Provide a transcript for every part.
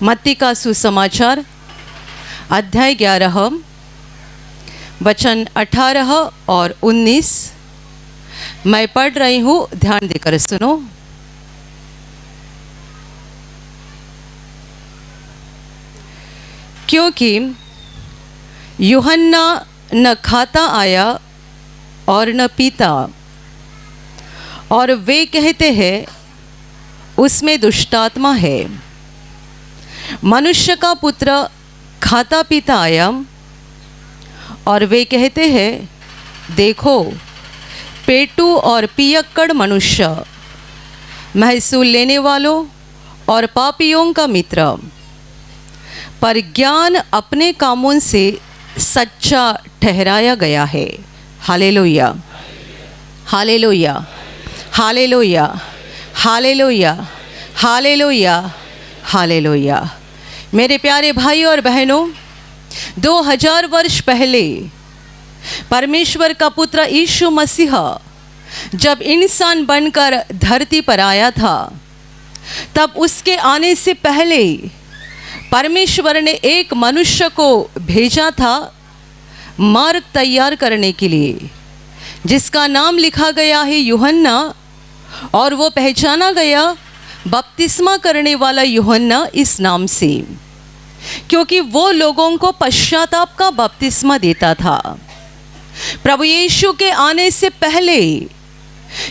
मत्ती का सुसमाचार अध्याय 11 वचन 18 और 19 मैं पढ़ रही हूँ, ध्यान देकर सुनो। क्योंकि यूहन्ना न खाता आया और न पीता, और वे कहते हैं उसमें दुष्टात्मा है। मनुष्य का पुत्र खाता पीता आया, और वे कहते हैं देखो पेटू और पियक्कड़ मनुष्य, महसूल लेने वालों और पापियों का मित्र। पर ज्ञान अपने कामों से सच्चा ठहराया गया है। Hallelujah, hallelujah, hallelujah, hallelujah, hallelujah, hallelujah. मेरे प्यारे भाई और बहनों, 2000 वर्ष पहले परमेश्वर का पुत्र यीशु मसीह जब इंसान बनकर धरती पर आया था, तब उसके आने से पहले परमेश्वर ने एक मनुष्य को भेजा था मार्ग तैयार करने के लिए, जिसका नाम लिखा गया है यूहन्ना, और वो पहचाना गया बपतिस्मा करने वाला यूहन्ना इस नाम से, क्योंकि वो लोगों को पश्चाताप का बपतिस्मा देता था। प्रभु यीशु के आने से पहले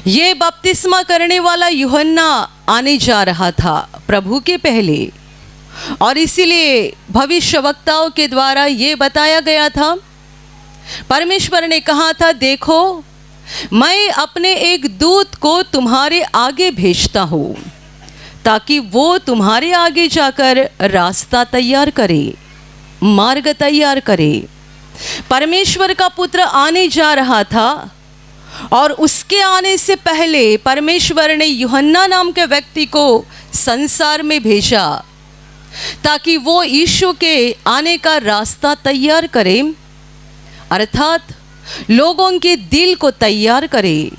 ये बपतिस्मा करने वाला यूहन्ना आने जा रहा था, प्रभु के पहले, और इसीलिए भविष्यवक्ताओं के द्वारा ये बताया गया था। परमेश्वर ने कहा था देखो मैं अपने एक दूत को तुम्हारे आगे भेजता हूँ, ताकि वो तुम्हारे आगे जाकर रास्ता तैयार करे, मार्ग तैयार करे। परमेश्वर का पुत्र आने जा रहा था, और उसके आने से पहले परमेश्वर ने यूहन्ना नाम के व्यक्ति को संसार में भेजा, ताकि वो यीशु के आने का रास्ता तैयार करे, अर्थात लोगों के दिल को तैयार करे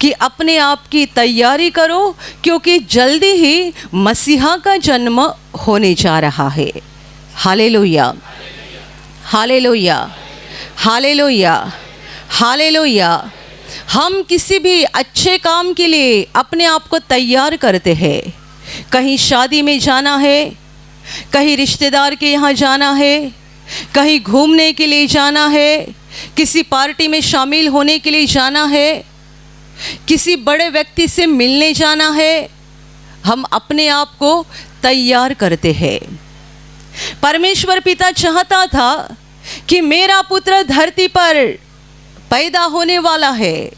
कि अपने आप की तैयारी करो, क्योंकि जल्दी ही मसीहा का जन्म होने जा रहा है। Hallelujah, hallelujah, hallelujah, hallelujah. हम किसी भी अच्छे काम के लिए अपने आप को तैयार करते हैं। कहीं शादी में जाना है, कहीं रिश्तेदार के यहाँ जाना है, कहीं घूमने के लिए जाना है, किसी पार्टी में शामिल होने के लिए जाना है, किसी बड़े व्यक्ति से मिलने जाना है, हम अपने आप को तैयार करते हैं। परमेश्वर पिता चाहता था कि मेरा पुत्र धरती पर पैदा होने वाला है,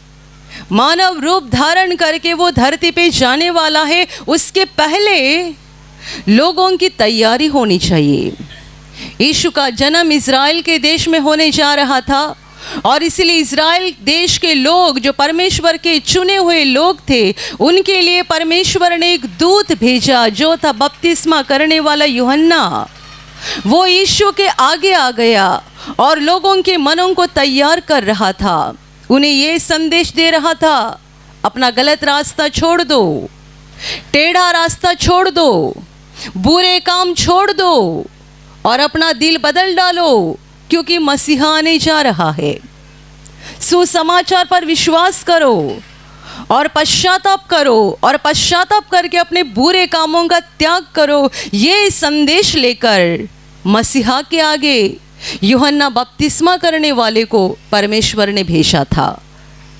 मानव रूप धारण करके वो धरती पे जाने वाला है, उसके पहले लोगों की तैयारी होनी चाहिए। यीशु का जन्म इज़राइल के देश में होने जा रहा था, और इसलिए इज़राइल देश के लोग जो परमेश्वर के चुने हुए लोग थे, उनके लिए परमेश्वर ने एक दूत भेजा जो था बपतिस्मा करने वाला यूहन्ना। वो यीशु के आगे आ गया और लोगों के मनों को तैयार कर रहा था, उन्हें ये संदेश दे रहा था अपना गलत रास्ता छोड़ दो, टेढ़ा रास्ता छोड़ दो, बुरे काम छोड़ दो और अपना दिल बदल डालो, क्योंकि मसीहा आने जा रहा है। सुसमाचार पर विश्वास करो और पश्चाताप करो, और पश्चाताप करके अपने बुरे कामों का त्याग करो। ये संदेश लेकर मसीहा के आगे यूहन्ना बपतिस्मा करने वाले को परमेश्वर ने भेजा था।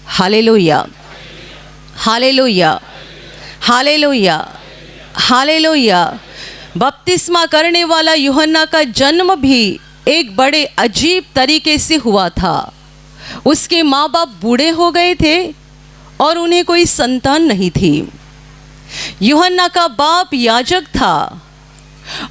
Hallelujah, hallelujah, hallelujah, hallelujah. बपतिस्मा करने वाला यूहन्ना का जन्म भी एक बड़े अजीब तरीके से हुआ था। उसके माँ बाप बूढ़े हो गए थे और उन्हें कोई संतान नहीं थी। यूहन्ना का बाप याजक था,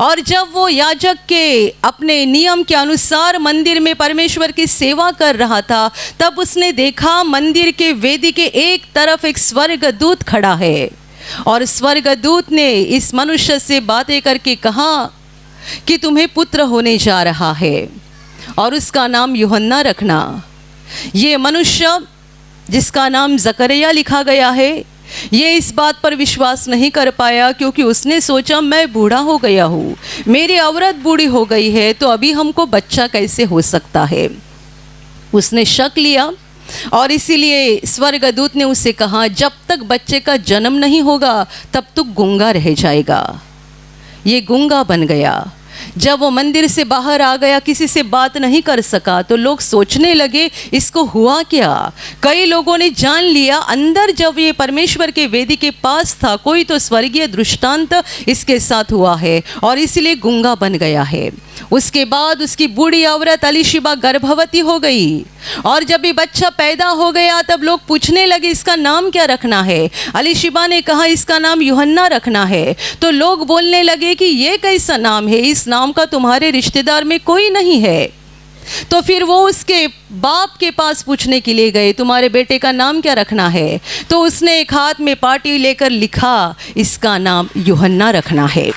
और जब वो याजक के अपने नियम के अनुसार मंदिर में परमेश्वर की सेवा कर रहा था, तब उसने देखा मंदिर के वेदी के एक तरफ एक स्वर्गदूत खड़ा है, और स्वर्गदूत ने इस मनुष्य से बातें करके कहा कि तुम्हें पुत्र होने जा रहा है और उसका नाम यूहन्ना रखना। ये मनुष्य जिसका नाम जकरिया लिखा गया है, ये इस बात पर विश्वास नहीं कर पाया क्योंकि उसने सोचा मैं बूढ़ा हो गया हूँ, मेरी औरत बूढ़ी हो गई है, तो अभी हमको बच्चा कैसे हो सकता है। उसने शक लिया और इसीलिए स्वर्गदूत ने उससे कहा जब तक बच्चे का जन्म नहीं होगा तब तक गूंगा रह जाएगा। ये गूंगा बन गया। जब वो मंदिर से बाहर आ गया, किसी से बात नहीं कर सका, तो लोग सोचने लगे इसको हुआ क्या। कई लोगों ने जान लिया अंदर जब ये परमेश्वर के वेदी के पास था कोई तो स्वर्गीय दृष्टांत इसके साथ हुआ है और इसलिए गूंगा बन गया है। उसके बाद उसकी बूढ़ी औरत अलीशिबा गर्भवती हो गई और जब ये बच्चा पैदा हो गया तब लोग पूछने लगे इसका नाम क्या रखना है। अलीशिबा ने कहा इसका नाम यूहन्ना रखना है। तो लोग बोलने लगे कि ये कैसा नाम है, इस नाम का तुम्हारे रिश्तेदार में कोई नहीं है। तो फिर वो उसके बाप के पास पूछने के लिए गए तुम्हारे बेटे का नाम क्या रखना है। तो उसने एक हाथ में पाटी लेकर लिखा इसका नाम यूहन्ना रखना है।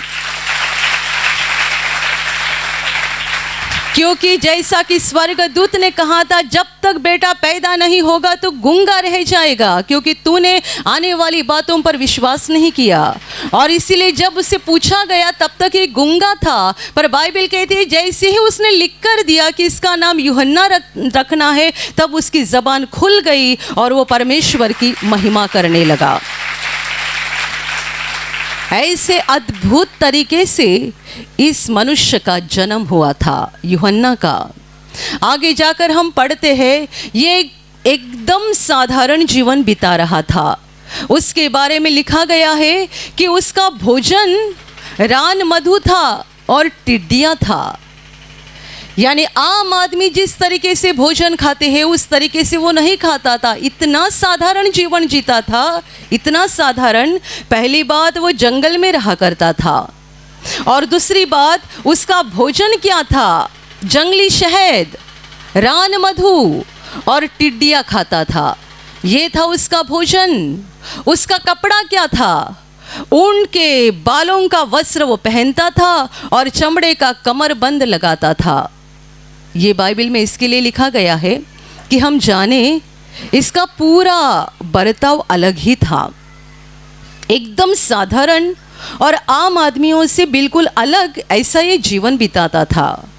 क्योंकि जैसा कि स्वर्गदूत ने कहा था जब तक बेटा पैदा नहीं होगा तो गूंगा रह जाएगा, क्योंकि तूने आने वाली बातों पर विश्वास नहीं किया। और इसीलिए जब उससे पूछा गया तब तक ये गूंगा था, पर बाइबल कहती है जैसे ही उसने लिख कर दिया कि इसका नाम यूहन्ना रखना है तब उसकी ज़बान खुल गई और वो परमेश्वर की महिमा करने लगा। ऐसे अद्भुत तरीके से इस मनुष्य का जन्म हुआ था यूहन्ना का। आगे जाकर हम पढ़ते हैं ये एकदम साधारण जीवन बिता रहा था। उसके बारे में लिखा गया है कि उसका भोजन रान मधु था और टिड्डियाँ था। यानी आम आदमी जिस तरीके से भोजन खाते हैं उस तरीके से वो नहीं खाता था। इतना साधारण जीवन जीता था, इतना साधारण। पहली बात वो जंगल में रहा करता था और दूसरी बात उसका भोजन क्या था, जंगली शहद, रान मधु और टिड्डियाँ खाता था। ये था उसका भोजन। उसका कपड़ा क्या था, ऊन के बालों का वस्त्र वो पहनता था और चमड़े का कमरबंद लगाता था। ये बाइबल में इसके लिए लिखा गया है कि हम जाने इसका पूरा बर्ताव अलग ही था, एकदम साधारण और आम आदमियों से बिल्कुल अलग ऐसा ये जीवन बिताता था।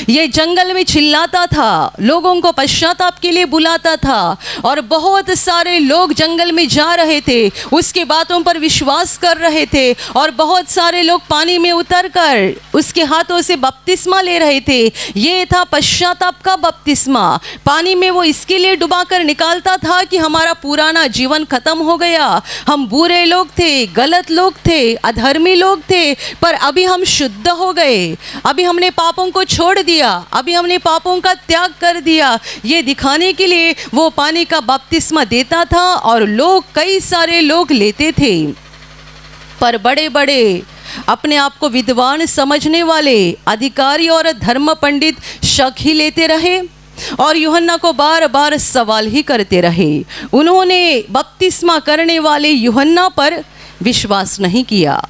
ये जंगल में चिल्लाता था, लोगों को पश्चाताप के लिए बुलाता था और बहुत सारे लोग जंगल में जा रहे थे, उसके बातों पर विश्वास कर रहे थे और बहुत सारे लोग पानी में उतरकर उसके हाथों से बपतिस्मा ले रहे थे। ये था पश्चाताप का बपतिस्मा। पानी में वो इसके लिए डुबा कर निकालता था कि हमारा पुराना जीवन खत्म हो गया, हम बुरे लोग थे, गलत लोग थे, अधर्मी लोग थे, पर अभी हम शुद्ध हो गए, अभी हमने पापों को छोड़ दिया, अभी हमने पापों का त्याग कर दिया। ये दिखाने के लिए वो पानी का बपतिस्मा देता था और लोग, कई सारे लोग लेते थे। पर बड़े बड़े अपने आप को विद्वान समझने वाले अधिकारी और धर्म पंडित शक ही लेते रहे और यूहन्ना को बार बार सवाल ही करते रहे। उन्होंने बपतिस्मा करने वाले यूहन्ना पर विश्वास नहीं किया।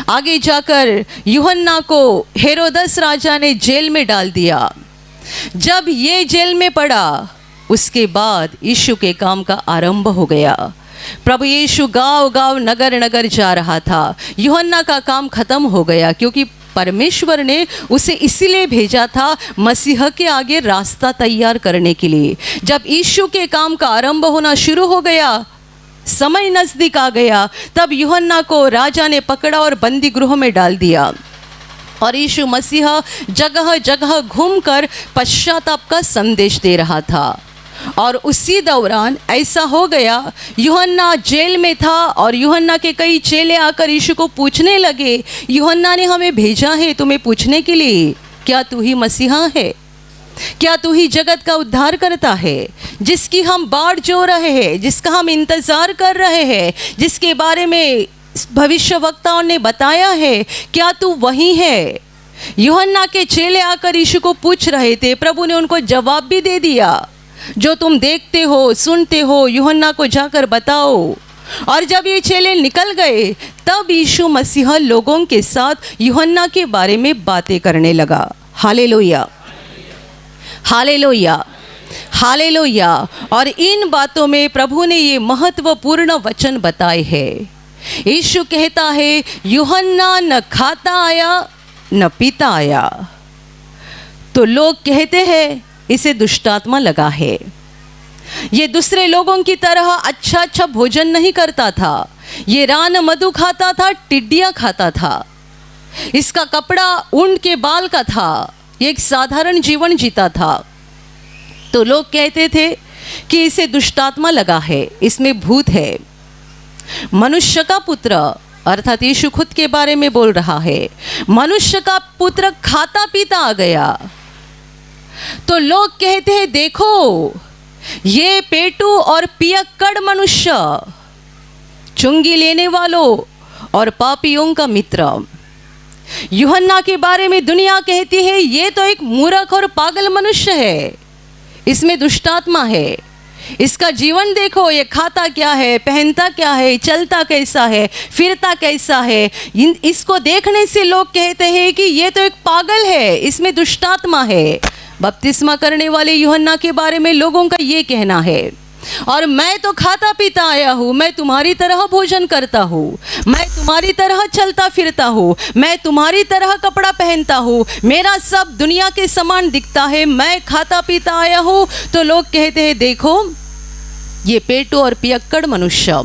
आगे जाकर यूहन्ना को हेरोदस राजा ने जेल में डाल दिया। जब ये जेल में पड़ा उसके बाद यीशु के काम का आरंभ हो गया। प्रभु यीशु गांव गांव नगर नगर जा रहा था। यूहन्ना का काम खत्म हो गया क्योंकि परमेश्वर ने उसे इसलिए भेजा था मसीह के आगे रास्ता तैयार करने के लिए। जब यीशु के काम का आरंभ होना शुरू हो गया, समय नज़दीक आ गया, तब यूहन्ना को राजा ने पकड़ा और बंदी गृह में डाल दिया और यीशु मसीह जगह जगह घूमकर पश्चाताप का संदेश दे रहा था। और उसी दौरान ऐसा हो गया, यूहन्ना जेल में था और यूहन्ना के कई चेले आकर यीशु को पूछने लगे, यूहन्ना ने हमें भेजा है तुम्हें पूछने के लिए, क्या तू ही मसीहा है? क्या तू ही जगत का उद्धार करता है, जिसकी हम बाट जो रहे हैं, जिसका हम इंतज़ार कर रहे हैं, जिसके बारे में भविष्यवक्ताओं ने बताया है, क्या तू वही है? यूहन्ना के चेले आकर यीशु को पूछ रहे थे। प्रभु ने उनको जवाब भी दे दिया, जो तुम देखते हो सुनते हो यूहन्ना को जाकर बताओ। और जब ये चेले निकल गए तब यीशु मसीह लोगों के साथ यूहन्ना के बारे में बातें करने लगा। Hallelujah, hallelujah. हालेलुया। और इन बातों में प्रभु ने ये महत्वपूर्ण वचन बताए हैं। यीशु कहता है यूहन्ना न खाता आया न पीता आया। तो लोग कहते हैं इसे दुष्टात्मा लगा है। ये दूसरे लोगों की तरह अच्छा अच्छा भोजन नहीं करता था। ये रान मधु खाता था, टिड्डियाँ खाता था। इसका कपड़ा ऊंट के बाल का था। ये एक साधारण जीवन जीता था। तो लोग कहते थे कि इसे दुष्टात्मा लगा है, इसमें भूत है। मनुष्य का पुत्र अर्थात यीशु खुद के बारे में बोल रहा है, मनुष्य का पुत्र खाता पीता आ गया। तो लोग कहते हैं देखो ये पेटू और पियक्कड़ मनुष्य, चुंगी लेने वालों और पापियों का मित्र। यूहन्ना के बारे में दुनिया कहती है ये तो एक मूर्ख और पागल मनुष्य है, इसमें दुष्टात्मा है। इसका जीवन देखो, ये खाता क्या है, पहनता क्या है, चलता कैसा है, फिरता कैसा है। इसको देखने से लोग कहते हैं कि ये तो एक पागल है, इसमें दुष्टात्मा है। बपतिस्मा करने वाले यूहन्ना के बारे में लोगों का ये कहना है। और मैं तो खाता पीता आया हूँ, मैं तुम्हारी तरह भोजन करता हूँ, मैं तुम्हारी तरह चलता फिरता हूँ, मैं तुम्हारी तरह कपड़ा पहनता हूँ, मेरा सब दुनिया के समान दिखता है, मैं खाता पीता आया हूँ। तो लोग कहते हैं देखो ये पेटू और पियक्कड़ मनुष्य,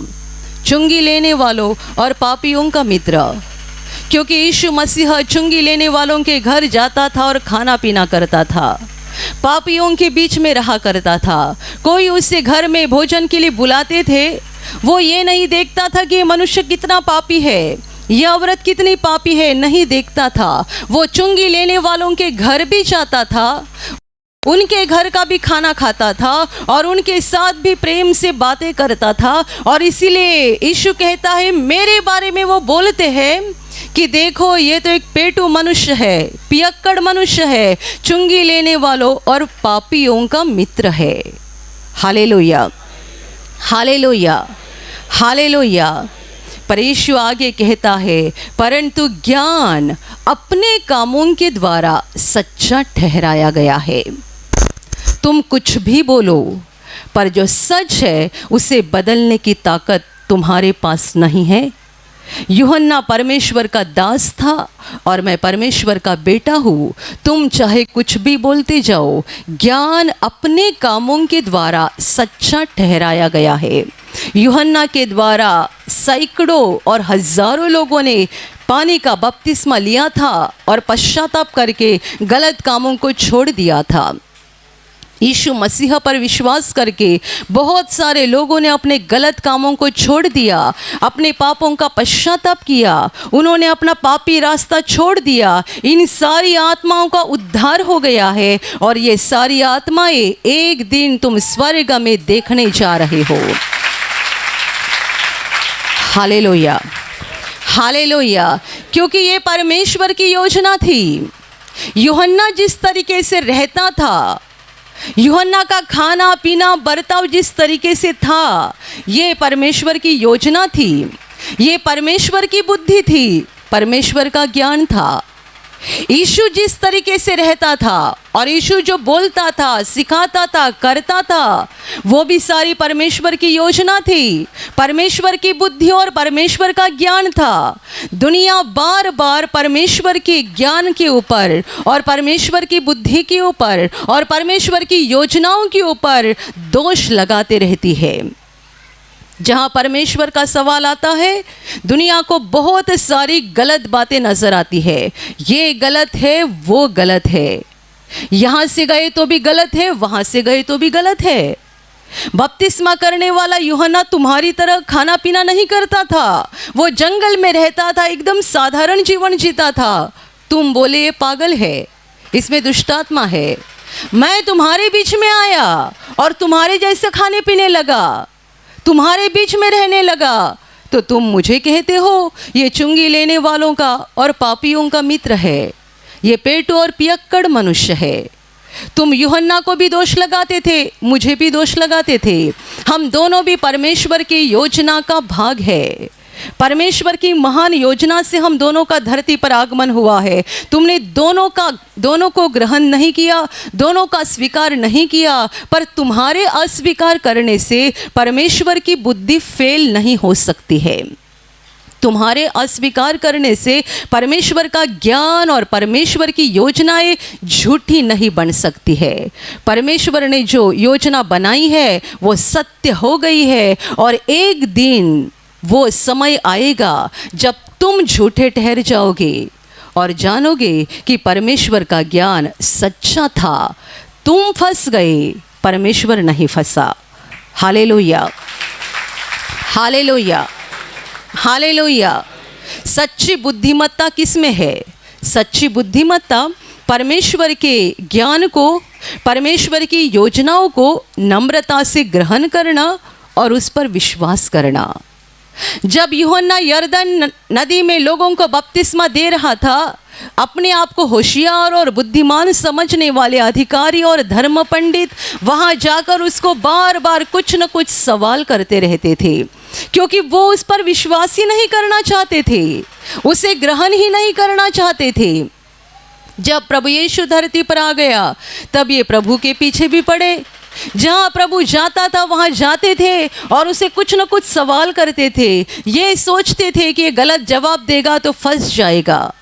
चुंगी लेने वालों और पापियों का मित्र। क्योंकि यीशु मसीह चुंगी लेने वालों के घर जाता था और खाना पीना करता था, पापियों के बीच में रहा करता था। कोई उसे घर में भोजन के लिए बुलाते थे, वो ये नहीं देखता था कि ये मनुष्य कितना पापी है, यह औरत कितनी पापी है, नहीं देखता था। वो चुंगी लेने वालों के घर भी जाता था, उनके घर का भी खाना खाता था और उनके साथ भी प्रेम से बातें करता था। और इसीलिए यीशु कहता है मेरे बारे में वो बोलते हैं कि देखो ये तो एक पेटू मनुष्य है, पियक्कड़ मनुष्य है, चुंगी लेने वालों और पापियों का मित्र है। Hallelujah, hallelujah, hallelujah. पर यीशु आगे कहता है परंतु ज्ञान अपने कामों के द्वारा सच्चा ठहराया गया है। तुम कुछ भी बोलो, पर जो सच है उसे बदलने की ताकत तुम्हारे पास नहीं है। यूहन्ना परमेश्वर का दास था और मैं परमेश्वर का बेटा हूँ। तुम चाहे कुछ भी बोलते जाओ, ज्ञान अपने कामों के द्वारा सच्चा ठहराया गया है। यूहन्ना के द्वारा सैकड़ों और हजारों लोगों ने पानी का बपतिस्मा लिया था और पश्चाताप करके गलत कामों को छोड़ दिया था। यीशु मसीह पर विश्वास करके बहुत सारे लोगों ने अपने गलत कामों को छोड़ दिया, अपने पापों का पश्चाताप किया, उन्होंने अपना पापी रास्ता छोड़ दिया। इन सारी आत्माओं का उद्धार हो गया है और ये सारी आत्माएं एक दिन तुम स्वर्ग में देखने जा रहे हो। Hallelujah, hallelujah. क्योंकि ये परमेश्वर की योजना थी। यूहन्ना जिस तरीके से रहता था, यूहन्ना का खाना पीना बर्ताव जिस तरीके से था, ये परमेश्वर की योजना थी, ये परमेश्वर की बुद्धि थी, परमेश्वर का ज्ञान था। यीशु जिस तरीके से रहता था और यीशु जो बोलता था, सिखाता था, करता था, वो भी सारी परमेश्वर की योजना थी, परमेश्वर की बुद्धि और परमेश्वर का ज्ञान था। दुनिया बार बार परमेश्वर के ज्ञान के ऊपर और परमेश्वर की बुद्धि के ऊपर और परमेश्वर की योजनाओं के ऊपर दोष लगाते रहती है। जहाँ परमेश्वर का सवाल आता है, दुनिया को बहुत सारी गलत बातें नजर आती है। ये गलत है, वो गलत है, यहाँ से गए तो भी गलत है, वहाँ से गए तो भी गलत है। बपतिस्मा करने वाला यूहन्ना तुम्हारी तरह खाना पीना नहीं करता था, वो जंगल में रहता था, एकदम साधारण जीवन जीता था। तुम बोले ये पागल है, इसमें दुष्टात्मा है। मैं तुम्हारे बीच में आया और तुम्हारे जैसे खाने पीने लगा, तुम्हारे बीच में रहने लगा, तो तुम मुझे कहते हो ये चुंगी लेने वालों का और पापियों का मित्र है, ये पेटू और पियक्कड़ मनुष्य है। तुम यूहन्ना को भी दोष लगाते थे, मुझे भी दोष लगाते थे। हम दोनों भी परमेश्वर की योजना का भाग है। परमेश्वर की महान योजना से हम दोनों का धरती पर आगमन हुआ है। तुमने दोनों को ग्रहण नहीं किया, दोनों का स्वीकार नहीं किया, पर तुम्हारे अस्वीकार करने से परमेश्वर की बुद्धि फेल नहीं हो सकती है। तुम्हारे अस्वीकार करने से परमेश्वर का ज्ञान और परमेश्वर की योजनाएं झूठी नहीं बन सकती है। परमेश्वर ने जो योजना बनाई है वो सत्य हो गई है, और एक दिन वो समय आएगा जब तुम झूठे ठहर जाओगे और जानोगे कि परमेश्वर का ज्ञान सच्चा था। तुम फंस गए, परमेश्वर नहीं फंसा। Hallelujah, hallelujah, hallelujah. सच्ची बुद्धिमत्ता किस में है? सच्ची बुद्धिमत्ता परमेश्वर के ज्ञान को, परमेश्वर की योजनाओं को नम्रता से ग्रहण करना और उस पर विश्वास करना। जब यूहन्ना यरदन नदी में लोगों को बपतिस्मा दे रहा था, अपने आप को होशियार और बुद्धिमान समझने वाले अधिकारी और धर्म पंडित वहाँ जाकर उसको बार बार कुछ न कुछ सवाल करते रहते थे, क्योंकि वो उस पर विश्वास ही नहीं करना चाहते थे, उसे ग्रहण ही नहीं करना चाहते थे। जब प्रभु यीशु धरती पर आ गया, तब ये प्रभु के पीछे भी पड़े। जहाँ प्रभु जाता था वहाँ जाते थे और उसे कुछ न कुछ सवाल करते थे। ये सोचते थे कि ये गलत जवाब देगा तो फंस जाएगा,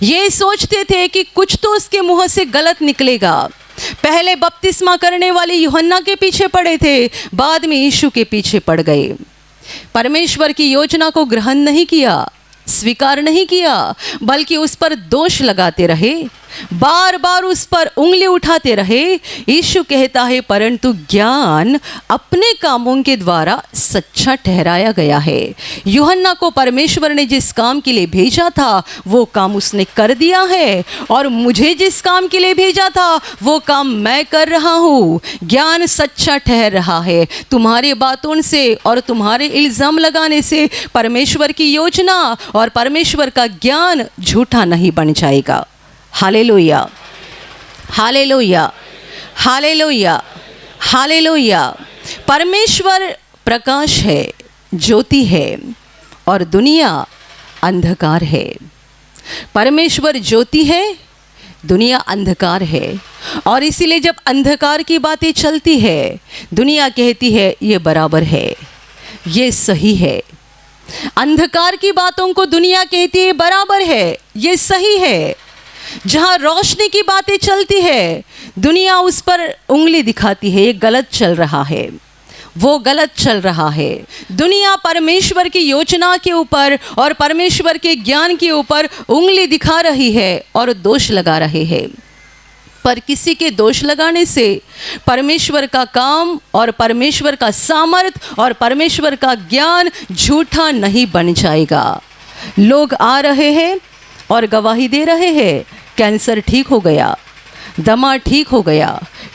ये सोचते थे कि कुछ तो उसके मुंह से गलत निकलेगा। पहले बपतिस्मा करने वाले यूहन्ना के पीछे पड़े थे, बाद में यीशु के पीछे पड़ गए। परमेश्वर की योजना को ग्रहण नहीं किया, स्वीकार नहीं किया, बल्कि उस पर दोष लगाते रहे, बार बार उस पर उंगली उठाते रहे। यीशु कहता है, परंतु ज्ञान अपने कामों के द्वारा सच्चा ठहराया गया है। यूहन्ना को परमेश्वर ने जिस काम के लिए भेजा था वो काम उसने कर दिया है, और मुझे जिस काम के लिए भेजा था वो काम मैं कर रहा हूँ। ज्ञान सच्चा ठहर रहा है। तुम्हारे बातों से और तुम्हारे इल्ज़ाम लगाने से परमेश्वर की योजना और परमेश्वर का ज्ञान झूठा नहीं बन जाएगा। Hallelujah, hallelujah, hallelujah, hallelujah. परमेश्वर प्रकाश है, ज्योति है, और दुनिया अंधकार है। परमेश्वर ज्योति है, दुनिया अंधकार है, और इसीलिए जब अंधकार की बातें चलती है, दुनिया कहती है ये बराबर है, ये सही है। अंधकार की बातों को दुनिया कहती है बराबर है, ये सही है। जहाँ रोशनी की बातें चलती है, दुनिया उस पर उंगली दिखाती है, ये गलत चल रहा है, वो गलत चल रहा है। दुनिया परमेश्वर की योजना के ऊपर और परमेश्वर के ज्ञान के ऊपर उंगली दिखा रही है और दोष लगा रहे हैं। पर किसी के दोष लगाने से परमेश्वर का काम और परमेश्वर का सामर्थ और परमेश्वर का ज्ञान झूठा नहीं बन जाएगा। लोग आ रहे हैं और गवाही दे रहे हैं, कैंसर ठीक हो गया, दमा ठीक हो गया,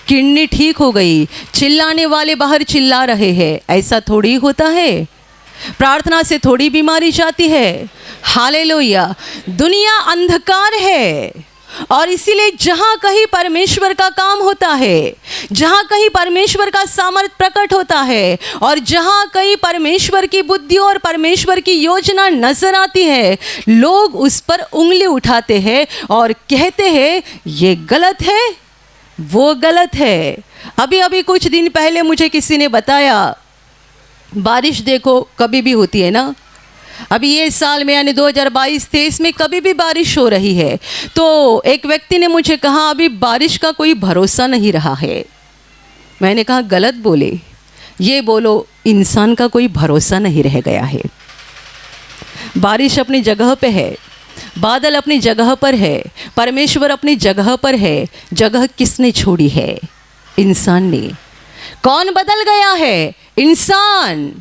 किडनी ठीक हो गई, चिल्लाने वाले बाहर चिल्ला रहे हैं। ऐसा थोड़ी होता है, प्रार्थना से थोड़ी बीमारी जाती है। हालेलुया। दुनिया अंधकार है, और इसीलिए जहाँ कहीं परमेश्वर का काम होता है, जहाँ कहीं परमेश्वर का सामर्थ्य प्रकट होता है, और जहाँ कहीं परमेश्वर की बुद्धि और परमेश्वर की योजना नजर आती है, लोग उस पर उंगली उठाते हैं और कहते हैं ये गलत है, वो गलत है। अभी अभी कुछ दिन पहले मुझे किसी ने बताया, बारिश देखो कभी भी होती है ना, अभी ये साल में यानी 2022-23 में कभी भी बारिश हो रही है। तो एक व्यक्ति ने मुझे कहा अभी बारिश का कोई भरोसा नहीं रहा है। मैंने कहा गलत बोले, ये बोलो इंसान का कोई भरोसा नहीं रह गया है। बारिश अपनी जगह पे है, बादल अपनी जगह पर है, परमेश्वर अपनी जगह पर है। जगह किसने छोड़ी है? इंसान ने। कौन बदल गया है? इंसान।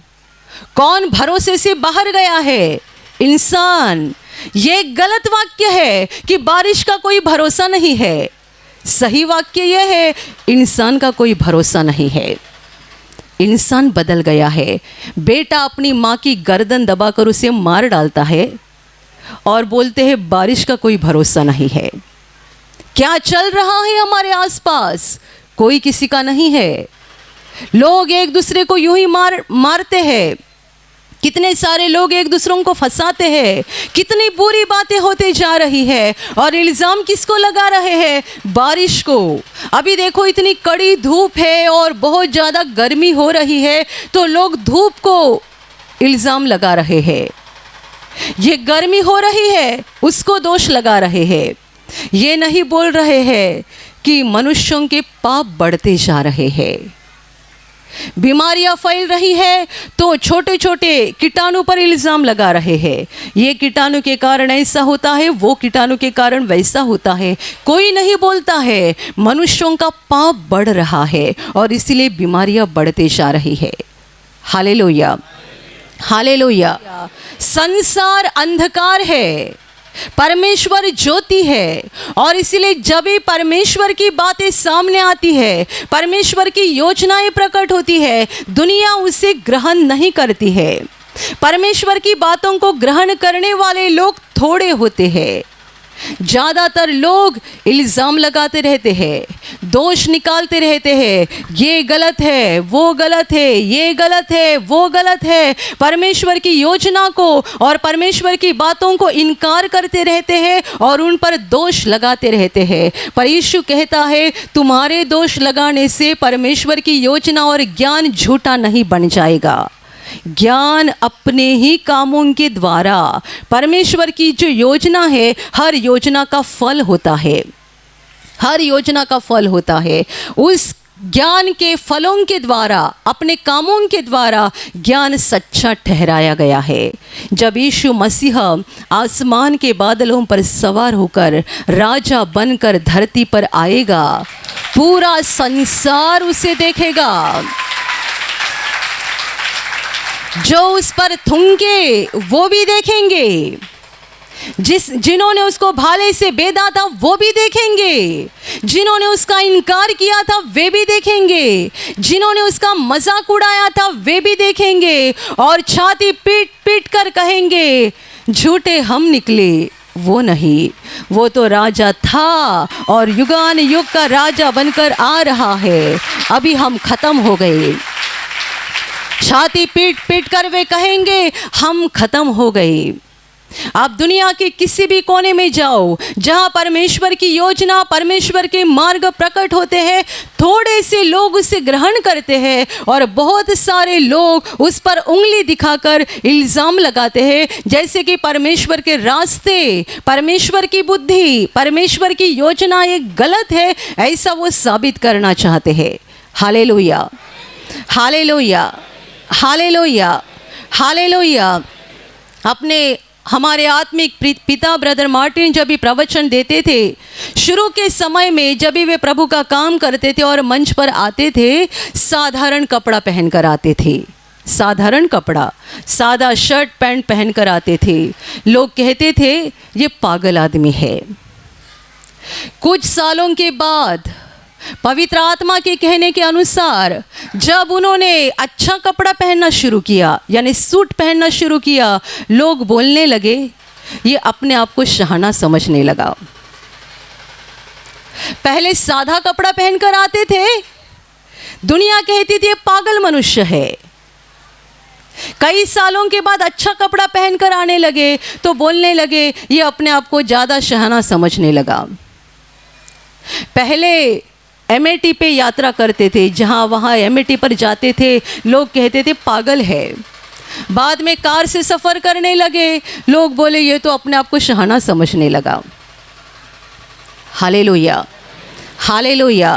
कौन भरोसे से बाहर गया है? इंसान। ये गलत वाक्य है कि बारिश का कोई भरोसा नहीं है। सही वाक्य यह है, इंसान का कोई भरोसा नहीं है। इंसान बदल गया है। बेटा अपनी माँ की गर्दन दबाकर उसे मार डालता है और बोलते हैं बारिश का कोई भरोसा नहीं है। क्या चल रहा है हमारे आसपास? कोई किसी का नहीं है। लोग एक दूसरे को यूं ही मारते हैं। कितने सारे लोग एक दूसरों को फंसाते हैं, कितनी बुरी बातें होते जा रही है। और इल्ज़ाम किसको लगा रहे हैं? बारिश को। अभी देखो इतनी कड़ी धूप है और बहुत ज़्यादा गर्मी हो रही है, तो लोग धूप को इल्ज़ाम लगा रहे हैं। ये गर्मी हो रही है उसको दोष लगा रहे हैं। ये नहीं बोल रहे हैं कि मनुष्यों के पाप बढ़ते जा रहे हैं, बीमारियां फैल रही है तो छोटे छोटे कीटाणु पर इल्ज़ाम लगा रहे हैं। ये कीटाणु के कारण ऐसा होता है, वो कीटाणु के कारण वैसा होता है। कोई नहीं बोलता है मनुष्यों का पाप बढ़ रहा है और इसीलिए बीमारियां बढ़ते जा रही है। Hallelujah, hallelujah. संसार अंधकार है, परमेश्वर ज्योति है। और इसीलिए जब भी परमेश्वर की बातें सामने आती है, परमेश्वर की योजनाएं प्रकट होती है, दुनिया उसे ग्रहण नहीं करती है। परमेश्वर की बातों को ग्रहण करने वाले लोग थोड़े होते हैं। ज़्यादातर लोग इल्ज़ाम लगाते रहते हैं, दोष निकालते रहते हैं, ये गलत है, वो गलत है, ये गलत है, वो गलत है। परमेश्वर की योजना को और परमेश्वर की बातों को इनकार करते रहते हैं और उन पर दोष लगाते रहते हैं। पर यीशु कहता है तुम्हारे दोष लगाने से परमेश्वर की योजना और ज्ञान झूठा नहीं बन जाएगा। ज्ञान अपने ही कामों के द्वारा, परमेश्वर की जो योजना है, हर योजना का फल होता है, हर योजना का फल होता है। उस ज्ञान के फलों के द्वारा, अपने कामों के द्वारा ज्ञान सच्चा ठहराया गया है। जब यीशु मसीह आसमान के बादलों पर सवार होकर राजा बनकर धरती पर आएगा, पूरा संसार उसे देखेगा। जो उस पर थूके वो भी देखेंगे, जिन्होंने उसको भाले से बेधा था वो भी देखेंगे, जिन्होंने उसका इनकार किया था वे भी देखेंगे, जिन्होंने उसका मजाक उड़ाया था वे भी देखेंगे और छाती पीट पीट कर कहेंगे झूठे हम निकले, वो नहीं, वो तो राजा था और युगान युग का राजा बनकर आ रहा है। अभी हम खत्म हो गए। छाती पीट पीट कर वे कहेंगे हम खत्म हो गए। आप दुनिया के किसी भी कोने में जाओ, जहां परमेश्वर की योजना, परमेश्वर के मार्ग प्रकट होते हैं, थोड़े से लोग उसे ग्रहण करते हैं और बहुत सारे लोग उस पर उंगली दिखाकर इल्ज़ाम लगाते हैं, जैसे कि परमेश्वर के रास्ते, परमेश्वर की बुद्धि, परमेश्वर की योजना ये गलत है, ऐसा वो साबित करना चाहते हैं। Hallelujah, hallelujah, hallelujah, hallelujah. अपने हमारे आत्मिक पिता ब्रदर मार्टिन जब भी प्रवचन देते थे, शुरू के समय में जब भी वे प्रभु का काम करते थे और मंच पर आते थे, साधारण कपड़ा पहनकर आते थे, साधारण कपड़ा, सादा शर्ट पैंट पहनकर आते थे। लोग कहते थे ये पागल आदमी है। कुछ सालों के बाद पवित्र आत्मा के कहने के अनुसार जब उन्होंने अच्छा कपड़ा पहनना शुरू किया, यानी सूट पहनना शुरू किया, लोग बोलने लगे ये अपने आप को शहाना समझने लगा। पहले सादा कपड़ा पहनकर आते थे, दुनिया कहती थी ये पागल मनुष्य है। कई सालों के बाद अच्छा कपड़ा पहनकर आने लगे तो बोलने लगे ये अपने आप को ज़्यादा शहाना समझने लगा। पहले एमएटी पे यात्रा करते थे, जहाँ वहाँ एमएटी पर जाते थे, लोग कहते थे पागल है। बाद में कार से सफ़र करने लगे, लोग बोले ये तो अपने आप को शहाना समझने लगा। Hallelujah, hallelujah,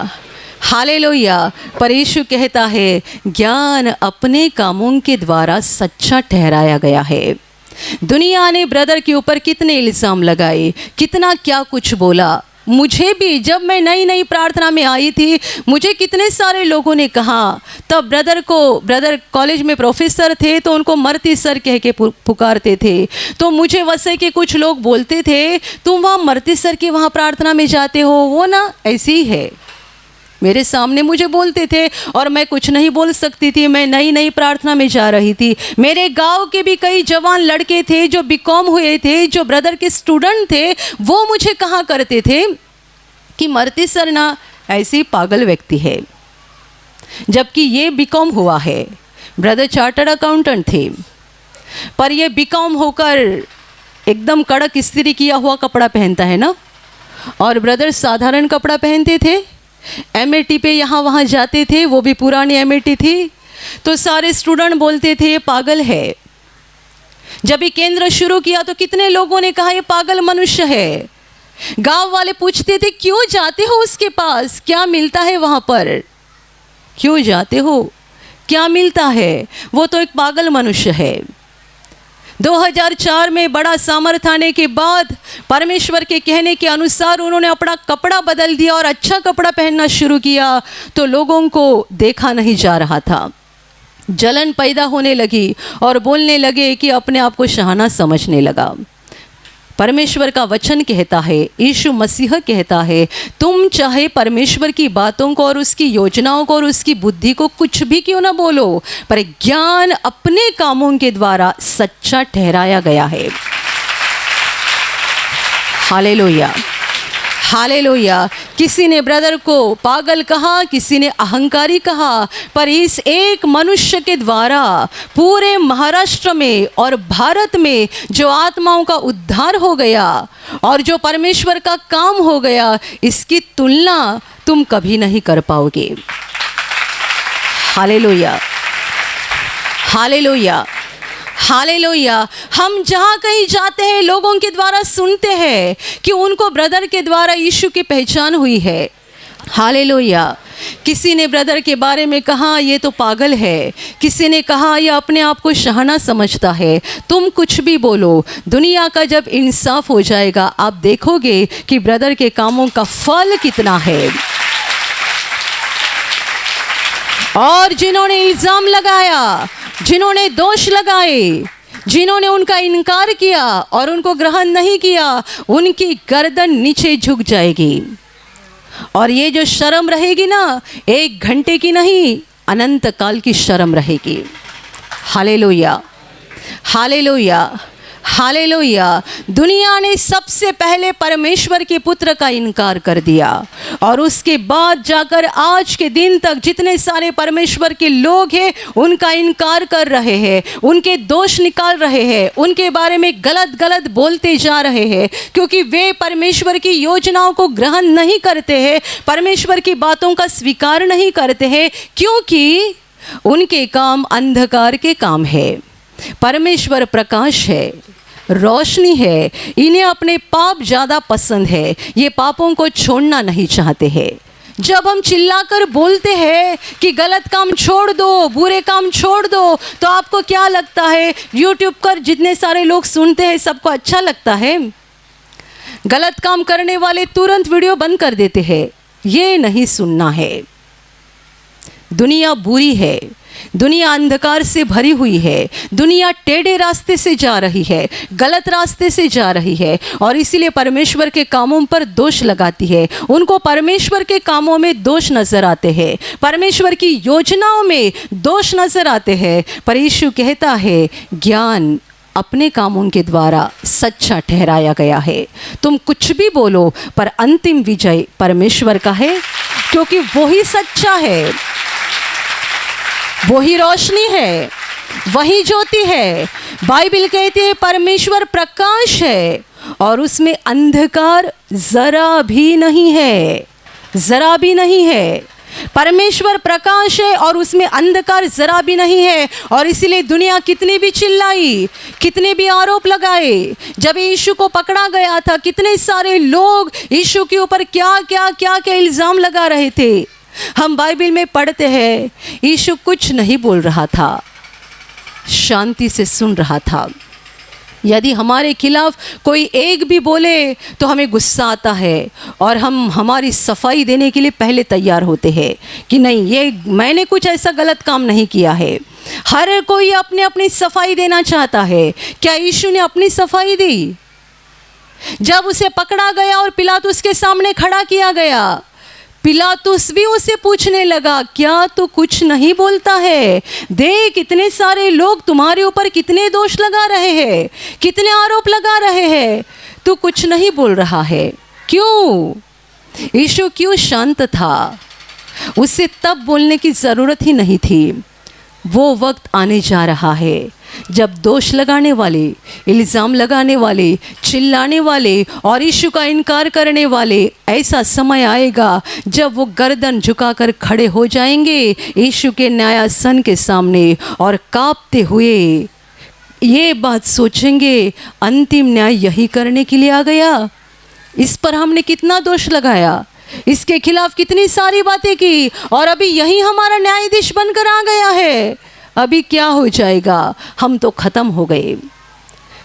hallelujah. पर यीशु कहता है ज्ञान अपने कामों के द्वारा सच्चा ठहराया गया है। दुनिया ने ब्रदर के ऊपर कितने इल्ज़ाम लगाए, कितना क्या कुछ बोला। मुझे भी जब मैं नई नई प्रार्थना में आई थी, मुझे कितने सारे लोगों ने कहा, तब ब्रदर कॉलेज में प्रोफेसर थे तो उनको मरती सर कह के पुकारते थे। तो मुझे वैसे के कुछ लोग बोलते थे तुम वहाँ मरती सर की वहाँ प्रार्थना में जाते हो, वो ना ऐसी ही है। मेरे सामने मुझे बोलते थे और मैं कुछ नहीं बोल सकती थी, मैं नई नई प्रार्थना में जा रही थी। मेरे गांव के भी कई जवान लड़के थे जो बीकॉम हुए थे, जो ब्रदर के स्टूडेंट थे, वो मुझे कहा करते थे कि मरती सर ना ऐसी पागल व्यक्ति है, जबकि ये बीकॉम हुआ है। ब्रदर चार्टर्ड अकाउंटेंट थे, पर ये बीकॉम होकर एकदम कड़क इस्त्री किया हुआ कपड़ा पहनता है ना, और ब्रदर साधारण कपड़ा पहनते थे। एमएटी पे यहाँ वहाँ जाते थे, वो भी पुरानी एमएटी थी, तो सारे स्टूडेंट बोलते थे ये पागल है। जब ये केंद्र शुरू किया तो कितने लोगों ने कहा ये पागल मनुष्य है। गांव वाले पूछते थे क्यों जाते हो उसके पास, क्या मिलता है वहाँ पर, क्यों जाते हो, क्या मिलता है, वो तो एक पागल मनुष्य है। 2004 में बड़ा सामर्थ आने के बाद परमेश्वर के कहने के अनुसार उन्होंने अपना कपड़ा बदल दिया और अच्छा कपड़ा पहनना शुरू किया, तो लोगों को देखा नहीं जा रहा था। जलन पैदा होने लगी और बोलने लगे कि अपने आप को शहाना समझने लगा। परमेश्वर का वचन कहता है, यीशु मसीह कहता है, तुम चाहे परमेश्वर की बातों को और उसकी योजनाओं को और उसकी बुद्धि को कुछ भी क्यों ना बोलो, पर ज्ञान अपने कामों के द्वारा सच्चा ठहराया गया है। Hallelujah, hallelujah. किसी ने ब्रदर को पागल कहा, किसी ने अहंकारी कहा, पर इस एक मनुष्य के द्वारा पूरे महाराष्ट्र में और भारत में जो आत्माओं का उद्धार हो गया और जो परमेश्वर का काम हो गया, इसकी तुलना तुम कभी नहीं कर पाओगे। Hallelujah, hallelujah, hallelujah. हम जहाँ कहीं जाते हैं लोगों के द्वारा सुनते हैं कि उनको ब्रदर के द्वारा यीशु की पहचान हुई है। हालेलुया। किसी ने ब्रदर के बारे में कहा ये तो पागल है, किसी ने कहा ये अपने आप को शहाना समझता है। तुम कुछ भी बोलो, दुनिया का जब इंसाफ हो जाएगा आप देखोगे कि ब्रदर के कामों का फल कितना है। और जिन्होंने इल्ज़ाम लगाया, जिन्होंने दोष लगाए, जिन्होंने उनका इनकार किया और उनको ग्रहण नहीं किया, उनकी गर्दन नीचे झुक जाएगी। और ये जो शर्म रहेगी ना, 1 घंटे की नहीं, अनंत काल की शर्म रहेगी। Hallelujah, hallelujah, hallelujah. दुनिया ने सबसे पहले परमेश्वर के पुत्र का इनकार कर दिया और उसके बाद जाकर आज के दिन तक जितने सारे परमेश्वर के लोग हैं उनका इनकार कर रहे हैं, उनके दोष निकाल रहे हैं, उनके बारे में गलत गलत बोलते जा रहे हैं, क्योंकि वे परमेश्वर की योजनाओं को ग्रहण नहीं करते हैं, परमेश्वर की बातों का स्वीकार नहीं करते हैं, क्योंकि उनके काम अंधकार के काम है। परमेश्वर प्रकाश है, रोशनी है, इन्हें अपने पाप ज़्यादा पसंद है, ये पापों को छोड़ना नहीं चाहते हैं। जब हम चिल्लाकर बोलते हैं कि गलत काम छोड़ दो, बुरे काम छोड़ दो, तो आपको क्या लगता है यूट्यूब पर जितने सारे लोग सुनते हैं सबको अच्छा लगता है? गलत काम करने वाले तुरंत वीडियो बंद कर देते हैं। ये नहीं सुनना है। दुनिया बुरी है, दुनिया अंधकार से भरी हुई है, दुनिया टेढ़े रास्ते से जा रही है, गलत रास्ते से जा रही है और इसीलिए परमेश्वर के कामों पर दोष लगाती है। उनको परमेश्वर के कामों में दोष नजर आते हैं, परमेश्वर की योजनाओं में दोष नजर आते हैं। पर यीशु कहता है ज्ञान अपने कामों के द्वारा सच्चा ठहराया गया है। तुम कुछ भी बोलो, पर अंतिम विजय परमेश्वर का है, क्योंकि वही सच्चा है, वही रोशनी है, वही ज्योति है। बाइबल कहती है परमेश्वर प्रकाश है और उसमें अंधकार जरा भी नहीं है, जरा भी नहीं है। परमेश्वर प्रकाश है और उसमें अंधकार जरा भी नहीं है। और इसीलिए दुनिया कितनी भी चिल्लाई, कितने भी आरोप लगाए, जब यीशु को पकड़ा गया था कितने सारे लोग यीशु के ऊपर क्या क्या क्या क्या इल्ज़ाम लगा रहे थे। हम बाइबल में पढ़ते हैं यीशु कुछ नहीं बोल रहा था, शांति से सुन रहा था। यदि हमारे खिलाफ कोई एक भी बोले तो हमें गुस्सा आता है और हम हमारी सफाई देने के लिए पहले तैयार होते हैं कि नहीं, ये मैंने कुछ ऐसा गलत काम नहीं किया है। हर कोई अपने अपनी सफाई देना चाहता है। क्या यीशु ने अपनी सफाई दी? जब उसे पकड़ा गया और पिलातुस के सामने खड़ा किया गया, पिलातुस भी उसे पूछने लगा क्या तू कुछ नहीं बोलता है? देख कितने सारे लोग तुम्हारे ऊपर कितने दोष लगा रहे हैं, कितने आरोप लगा रहे हैं, तू कुछ नहीं बोल रहा है, क्यों? यीशु क्यों शांत था? उसे तब बोलने की ज़रूरत ही नहीं थी। वो वक्त आने जा रहा है जब दोष लगाने वाले, इल्ज़ाम लगाने वाले, चिल्लाने वाले और यीशु का इनकार करने वाले, ऐसा समय आएगा जब वो गर्दन झुकाकर खड़े हो जाएंगे यीशु के न्यायासन के सामने और कांपते हुए ये बात सोचेंगे, अंतिम न्याय यही करने के लिए आ गया। इस पर हमने कितना दोष लगाया, इसके खिलाफ कितनी सारी बातें की और अभी यही हमारा न्यायाधीश बनकर आ गया है। अभी क्या हो जाएगा, हम तो ख़त्म हो गए।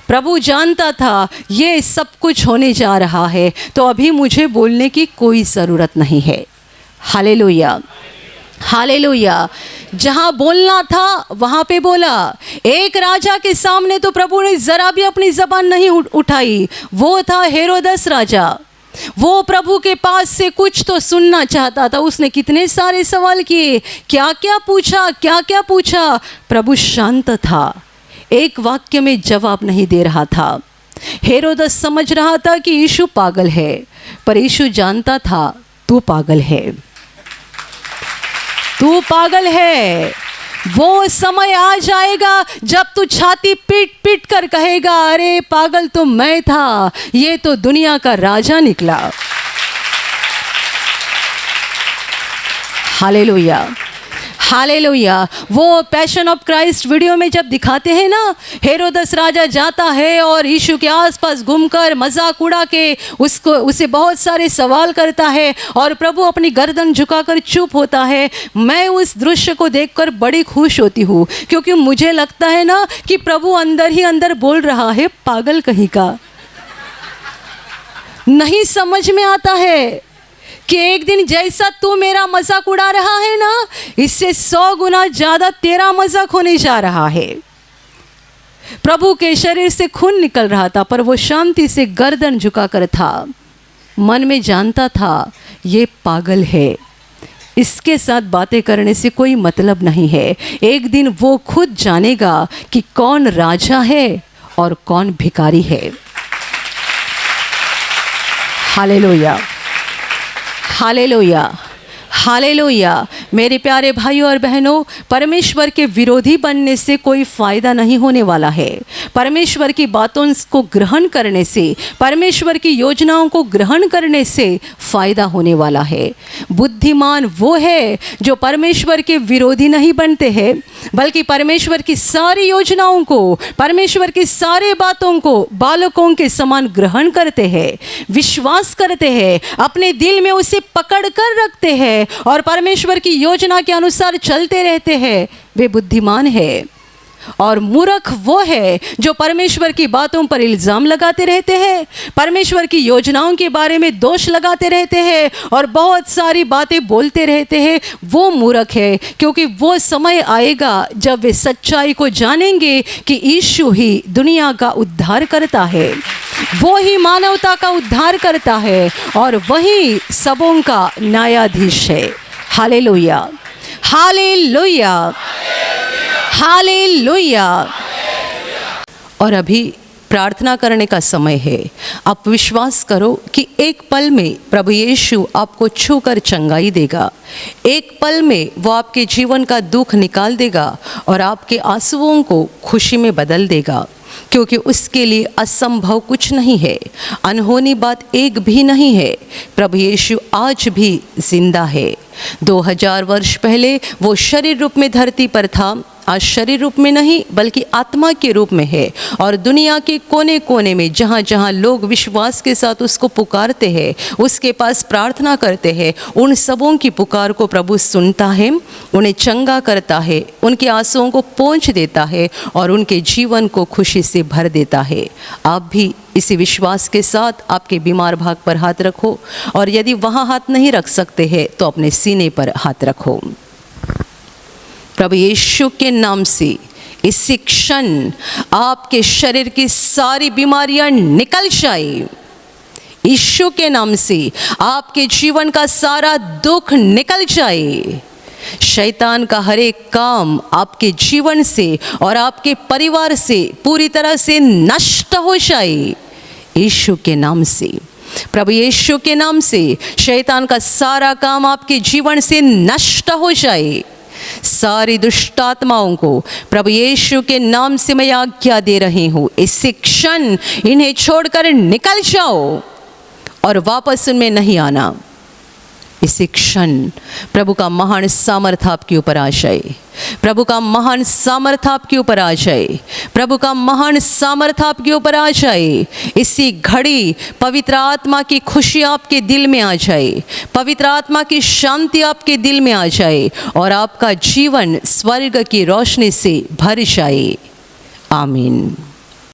प्रभु जानता था ये सब कुछ होने जा रहा है, तो अभी मुझे बोलने की कोई ज़रूरत नहीं है। Hallelujah, hallelujah. जहाँ बोलना था वहाँ पे बोला। एक राजा के सामने तो प्रभु ने ज़रा भी अपनी ज़बान नहीं उठाई, वो था हेरोदस राजा। वो प्रभु के पास से कुछ तो सुनना चाहता था। उसने कितने सारे सवाल किए, क्या क्या पूछा, क्या क्या पूछा। प्रभु शांत था, एक वाक्य में जवाब नहीं दे रहा था। हेरोदस समझ रहा था कि यीशु पागल है, पर यीशु जानता था तू पागल है, तू पागल है। वो समय आ जाएगा जब तू छाती पीट पीट कर कहेगा, अरे पागल तो मैं था, ये तो दुनिया का राजा निकला। Hallelujah, hallelujah. वो पैशन ऑफ क्राइस्ट वीडियो में जब दिखाते हैं ना, हेरोदस राजा जाता है और यीशु के आसपास घूमकर मजाक उड़ा के उसे बहुत सारे सवाल करता है और प्रभु अपनी गर्दन झुकाकर चुप होता है। मैं उस दृश्य को देखकर बड़ी खुश होती हूँ, क्योंकि मुझे लगता है ना कि प्रभु अंदर ही अंदर बोल रहा है, पागल कहीं का। नहीं समझ में आता है कि एक दिन जैसा तू मेरा मजाक उड़ा रहा है ना, इससे 100 गुना ज़्यादा तेरा मजाक होने जा रहा है। प्रभु के शरीर से खून निकल रहा था, पर वो शांति से गर्दन झुकाकर था। मन में जानता था ये पागल है, इसके साथ बातें करने से कोई मतलब नहीं है। एक दिन वो खुद जानेगा कि कौन राजा है और कौन भिखारी है। Hallelujah, hallelujah, hallelujah. मेरे प्यारे भाइयों और बहनों, परमेश्वर के विरोधी बनने से कोई फ़ायदा नहीं होने वाला है। परमेश्वर की बातों को ग्रहण करने से, परमेश्वर की योजनाओं को ग्रहण करने से फ़ायदा होने वाला है। बुद्धिमान वो है जो परमेश्वर के विरोधी नहीं बनते हैं, बल्कि परमेश्वर की सारी योजनाओं को, परमेश्वर की सारे बातों को बालकों के समान ग्रहण करते हैं, विश्वास करते हैं, अपने दिल में उसे पकड़ कर रखते हैं और परमेश्वर की योजना के अनुसार चलते रहते हैं। वे बुद्धिमान है। और मूर्ख वो है जो परमेश्वर की बातों पर इल्ज़ाम लगाते रहते हैं, परमेश्वर की योजनाओं के बारे में दोष लगाते रहते हैं और बहुत सारी बातें बोलते रहते हैं। वो मूर्ख है, क्योंकि वो समय आएगा जब वे सच्चाई को जानेंगे कि यीशु ही दुनिया का उद्धार करता है, वो ही मानवता का उद्धार करता है और वही सबों का न्यायाधीश है। Hallelujah, hallelujah, hallelujah. और अभी प्रार्थना करने का समय है। आप विश्वास करो कि एक पल में प्रभु यीशु आपको छूकर चंगाई देगा। एक पल में वो आपके जीवन का दुख निकाल देगा और आपके आंसुओं को खुशी में बदल देगा, क्योंकि उसके लिए असंभव कुछ नहीं है, अनहोनी बात एक भी नहीं है। प्रभु यीशु आज भी जिंदा है। 2000 वर्ष पहले वो शरीर रूप में धरती पर था, आज शरीर रूप में नहीं बल्कि आत्मा के रूप में है और दुनिया के कोने कोने में जहाँ जहाँ लोग विश्वास के साथ उसको पुकारते हैं, उसके पास प्रार्थना करते हैं, उन सबों की पुकार को प्रभु सुनता है, उन्हें चंगा करता है, उनके आंसुओं को पोंछ देता है और उनके जीवन को खुशी से भर देता है। आप भी इसी विश्वास के साथ आपके बीमार भाग पर हाथ रखो और यदि वहाँ हाथ नहीं रख सकते हैं तो अपने सीने पर हाथ रखो। प्रभु यीशु के नाम से इसी क्षण आपके शरीर की सारी बीमारियां निकल जाए। यीशु के नाम से आपके जीवन का सारा दुख निकल जाए। शैतान का हर एक काम आपके जीवन से और आपके परिवार से पूरी तरह से नष्ट हो जाए। यीशु के नाम से, प्रभु यीशु के नाम से शैतान का सारा काम आपके जीवन से नष्ट हो जाए। सारी दुष्ट आत्माओं को प्रभु यीशु के नाम से मैं आज्ञा दे रही हूँ, इसी क्षण इन्हें छोड़कर निकल जाओ और वापस उनमें नहीं आना। इसी क्षण प्रभु का महान सामर्थ्य आपके ऊपर आ जाए, प्रभु का महान सामर्थ्य आपके ऊपर आ जाए, प्रभु का महान सामर्थ्य आपके ऊपर आ जाए। इसी घड़ी पवित्र आत्मा की खुशी आपके दिल में आ जाए, पवित्र आत्मा की शांति आपके दिल में आ जाए और आपका जीवन स्वर्ग की रोशनी से भर जाए। आमीन।